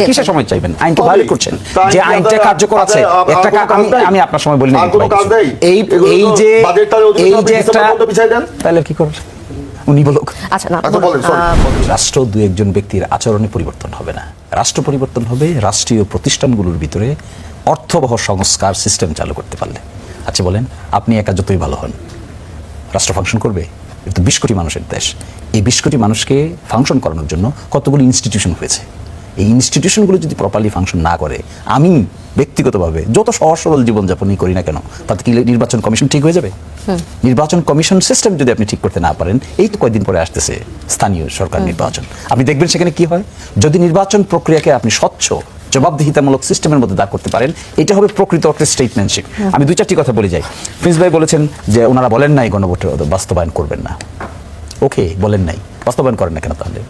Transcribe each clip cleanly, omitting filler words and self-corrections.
কিসের সময় চাইবেন? আইন তো ভায়োলেট করছেন। যে আইনটা কার্যকর আছে, একটা আমি আপনার সময় বলিনি, এই যে একটা, তাহলে কি করার উনি বলুক। আচ্ছা না, রাষ্ট্র দু একজন ব্যক্তির আচরণে পরিবর্তন হবে না, রাষ্ট্র পরিবর্তন হবে রাষ্ট্রীয় প্রতিষ্ঠানগুলোর ভিতরে অর্থবহ সংস্কার সিস্টেম চালু করতে পারলে। আচ্ছা বলেন, আপনি একা যতই ভালো হন, রাষ্ট্র ফাংশন করবে? কিন্তু 20 কোটি মানুষের দেশ, এই 20 কোটি মানুষকে ফাংশন করানোর জন্য কতগুলো ইনস্টিটিউশন হয়েছে। এই ইনস্টিটিউশনগুলো যদি প্রপারলি ফাংশন না করে, আমি ব্যক্তিগতভাবে যত সহজ সরল জীবনযাপনই করি না কেন, তাতে কি নির্বাচন কমিশন ঠিক হয়ে যাবে? নির্বাচন কমিশন সিস্টেম যদি আপনি ঠিক করতে না পারেন, এই তো কয়েকদিন পরে আসতেছে স্থানীয় সরকার নির্বাচন, আপনি দেখবেন সেখানে কি হয়। যদি নির্বাচন প্রক্রিয়াকে আপনি স্বচ্ছ জবাবদিহিতামূলক সিস্টেমের মধ্যে দাঁড় করতে পারেন, এটা হবে প্রকৃত অর্থে স্টেটমেন্টশিপ। আমি 2-4টি কথা বলে যাই। প্রিন্স ভাই বলেছেন যে ওনারা বলেন নাই গণভোট বাস্তবায়ন করবেন না। ওকে, বলেন নাই, বাস্তবায়ন করেন না কেন তাহলে?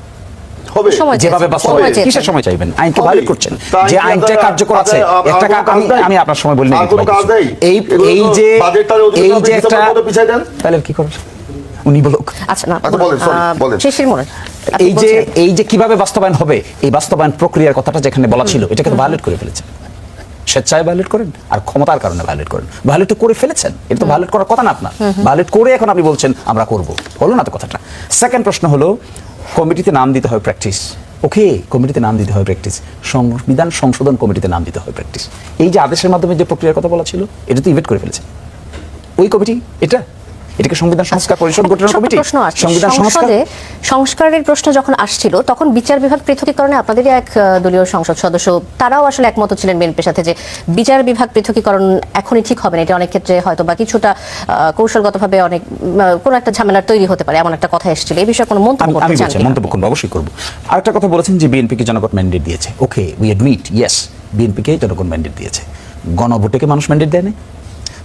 যেভাবে বাস্তবায়ন, কিসের সময় চাইবেন? আইন তো ভায়োলেট করছেন। যে আইনটা কার্যকর আছে, একটা আমি আপনার সময় বলিনি, এই যে একটা, তাহলে কি করার উনি বলুক। আচ্ছা না, এই যে কিভাবে বাস্তবায়ন হবে, এই বাস্তবায়ন প্রক্রিয়ার কথাটা যেখানে বলা ছিল, এটাকে তো ভায়োলেট করে ফেলেছেন। স্বেচ্ছায় ভায়োলেট করেন আর ক্ষমতার কারণে ভায়োলেট করেন। ভায়োলেট করে ফেলেছেন, এটা তো ভায়োলেট করার কথা না আপনার। ভায়োলেট করে এখন আপনি বলছেন আমরা করব, হলো না তো কথাটা। সেকেন্ড প্রশ্ন হলো, কমিটিতে নাম দিতে হয় প্র্যাকটিস। ওকে, কমিটিতে নাম দিতে হয় প্র্যাকটিস, সংবিধান সংশোধন কমিটিতে নাম দিতে হয় প্র্যাকটিস। এই যে আদেশের মাধ্যমে যে প্রক্রিয়ার কথা বলা ছিল, এটা তো ইভেট করে ফেলেছে ওই কমিটি। এটাকে সংবিধান সংস্কার পরিষদ গঠনের কমিটি। সংবিধান সংস্কারের প্রশ্ন যখন আসছিল, তখন বিচার বিভাগ পৃথকীকরণে আপনাদেরই এক দলীয় সংসদ সদস্য তারাও আসলে একমত ছিলেন বিএনপির সাথে, যে বিচার বিভাগ পৃথকীকরণ এখনই ঠিক হবে না, এটা অনেক ক্ষেত্রে হয়তো বা কিছুটা কৌশলগতভাবে অনেক কোনো একটা ঝামেলা তৈরি হতে পারে, এমন একটা কথা এসেছিল। এই বিষয়ে কোনো মন্তব্য করতে চান? মন্তব্য করব, অবশ্যই করব। আরেকটা কথা বলেছেন যে বিএনপিকে জনগণ ম্যান্ডেট দিয়েছে। ওকে, উই অ্যাডমিট, ইয়েস, বিএনপিকে জনগণ ম্যান্ডেট দিয়েছে। গণভোটে মানুষ ম্যান্ডেট দেয়নি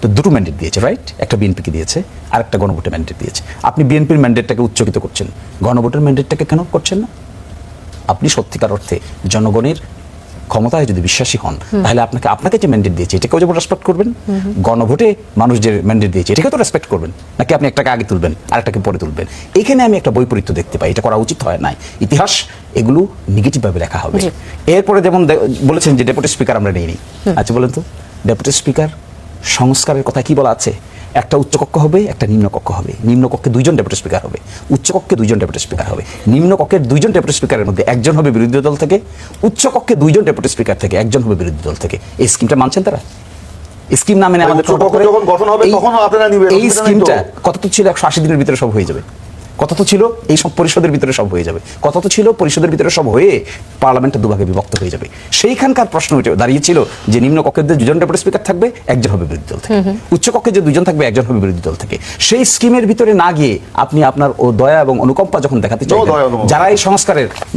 তো, দুটো ম্যান্ডেট দিয়েছে, রাইট? একটা বিএনপিকে দিয়েছে আর একটা গণভোটে ম্যান্ডেট দিয়েছে। আপনি বিএনপির ম্যান্ডেটটাকে উচ্চকিত করছেন, গণভোটের ম্যান্ডেটটাকে কেন করছেন না? আপনি সত্যিকার অর্থে জনগণের ক্ষমতায় যদি বিশ্বাসী হন, তাহলে আপনাকে যে ম্যান্ডেট দিয়েছে এটাকেও যেমন রেসপেক্ট করবেন, গণভোটে মানুষ যে ম্যান্ডেট দিয়েছে এটাকে তো রেসপেক্ট করবেন, নাকি আপনি একটাকে আগে তুলবেন আর একটাকে পরে তুলবেন? এইখানে আমি একটা বৈপরীত্য দেখতে পাই, এটা করা উচিত হয় নাই। ইতিহাস এগুলো নেগেটিভভাবে লেখা হবে। এরপরে যেমন বলেছেন যে ডেপুটি স্পিকার আমরা নেইনি। আচ্ছা বলেন তো, ডেপুটি স্পিকার সংস্কারের কথা কি বলা আছে? একটা উচ্চকক্ষ হবে, একটা নিম্নকক্ষ হবে। নিম্নকক্ষে 2জন ডেপুটি স্পিকার হবে, উচ্চকক্ষে 2জন ডেপুটি স্পিকার হবে। নিম্নকক্ষের 2জন ডেপুটি স্পিকারের মধ্যে একজন হবে বিরোধী দল থেকে, উচ্চকক্ষে 2জন ডেপুটি স্পিকার থেকে একজন হবে বিরোধী দল থেকে। এই স্কিমটা মানছেন তারা? স্কিম না মেনে আমাদের এই স্কিমটা কত তো ছিল, 180 দিনের ভিতরে সব হয়ে যাবে। কথা তো ছিল এই সব পরিষদের ভিতরে সব হয়ে যাবে, কথা তো ছিল পরিষদের ভিতরে সব হয়ে পার্লামেন্টটা দুভাগে বিভক্ত হয়ে যাবে। সেইখানকার প্রশ্ন দাঁড়িয়েছিল যে নিম্নকক্ষের যে 2জন ডেপুটি স্পিকার থাকবে, একজন হবে বিরোধী দল থেকে, উচ্চকক্ষে যে 2জন থাকবে, একজন হবে বিরোধী দল থেকে। সেই স্কিমের ভিতরে না গিয়ে আপনি আপনার ও দয়া এবং অনুকম্পা যখন দেখাতে চাইবেন,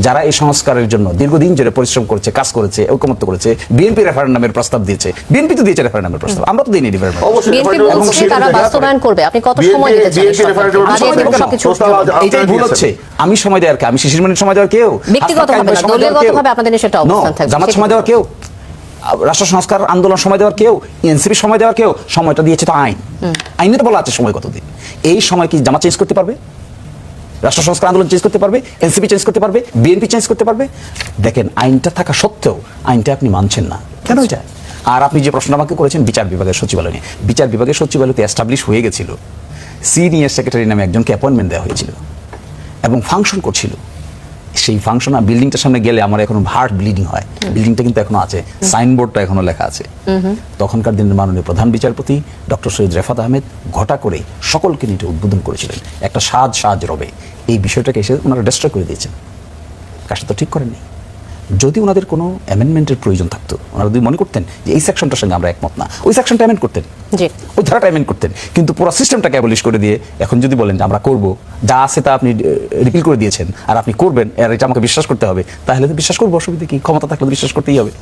যারা এই সংস্কারের জন্য দীর্ঘদিন ধরে পরিশ্রম করেছে, কাজ করেছে, ঐকমত্য করেছে, বিএনপি রেফারেন্ডামের প্রস্তাব দিয়েছে, বিএনপি তো দিয়েছে রেফারেন্ডামের প্রস্তাব, আমরা তো দিইনি তারা বাস্তবায়ন করবে। আপনি কত সময় দিতে চান? এইটাই ভুল হচ্ছে। আমি সময় দেওয়ার কেউ, আমি শিশির মনির সময় দেওয়ার কেউ, ব্যক্তিগতভাবে না, দলীয়গতভাবে আপনাদের সেটা অবস্থান থাকবে। জামাত সময় দেওয়ার কেউ, রাষ্ট্র সংস্কার আন্দোলন সময় দেওয়ার কেউ, এনসিপি সময় দেওয়ার কেউ। সময়টা দিয়েছে তো আইন, আইনে তো বলা আছে সময় কতদিন। এই সময় কি জামাত চেঞ্জ করতে পারবে? রাষ্ট্র সংস্কার আন্দোলন চেঞ্জ করতে পারবে? এনসিপি চেঞ্জ করতে পারবে? বিএনপি চেঞ্জ করতে পারবে? দেখেন, আইনটা থাকা সত্ত্বেও আইনটা আপনি মানছেন না কেন এটা? আর আপনি যে প্রশ্ন আমাকে করেছেন বিচার বিভাগের সচিবালয় নিয়ে, বিচার বিভাগের সচিবালয়তে এস্টাবলিশ হয়ে গেছিল, সিনিয়র সেক্রেটারি নামে একজনকে অ্যাপয়েন্টমেন্ট দেওয়া হয়েছিল এবং ফাংশন করছিল। সেই ফাংশন বিল্ডিংটার সামনে গেলে আমার এখন হার্ট ব্লিডিং হয়। বিল্ডিংটা কিন্তু এখনো আছে, সাইনবোর্ডটা এখনো লেখা আছে। তখনকার দিনের মাননীয় প্রধান বিচারপতি ডক্টর সৈয়দ রেফাত আহমেদ ঘটা করে সকলকে নিয়ে উদ্বোধন করেছিলেন একটা সাজ রবে। এই বিষয়টাকে এসে ওনারা ডিস্ট্রয় করে দিয়েছেন, কাজটা তো ঠিক করেননি। যদি ওনাদের কোনো অ্যামেন্ডমেন্টের প্রয়োজন থাকতো, ওনারা যদি মনে করতেন যে এই সেকশনটার সঙ্গে আমরা একমত না, ওই সেকশনটা অ্যামেন্ড করতেন, ওই ধারাটা অ্যামেন্ড করতেন। কিন্তু পুরো সিস্টেমটাকে অ্যাবলিশ করে দিয়ে এখন যদি বলেন যে আমরা করব, যা আছে তা আপনি রিপিল করে দিয়েছেন আর আপনি করবেন, আর এটা আমাকে বিশ্বাস করতে হবে, তাহলে তো বিশ্বাস করবো, অসুবিধা কি? ক্ষমতা থাকলে বিশ্বাস করতেই হবে।